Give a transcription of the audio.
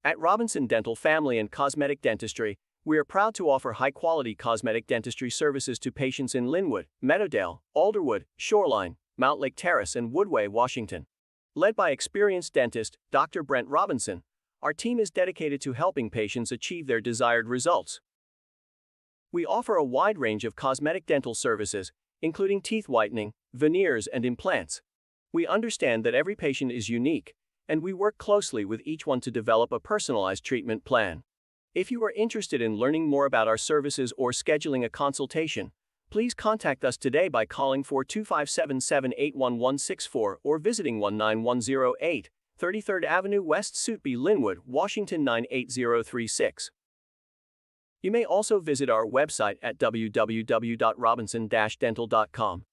At Robinson Dental Family and Cosmetic Dentistry, we are proud to offer high-quality cosmetic dentistry services to patients in Linwood, Meadowdale, Alderwood, Shoreline, Mountlake Terrace, and Woodway, Washington. Led by experienced dentist, Dr. Brent Robinson, our team is dedicated to helping patients achieve their desired results. We offer a wide range of cosmetic dental services, including teeth whitening, veneers, and implants. We understand that every patient is unique, and we work closely with each one to develop a personalized treatment plan. If you are interested in learning more about our services or scheduling a consultation, please contact us today by calling 425-778-1164 or visiting 19108 33rd Avenue West, Suitby, Linwood, Washington 98036. You may also visit our website at www.robinson-dental.com.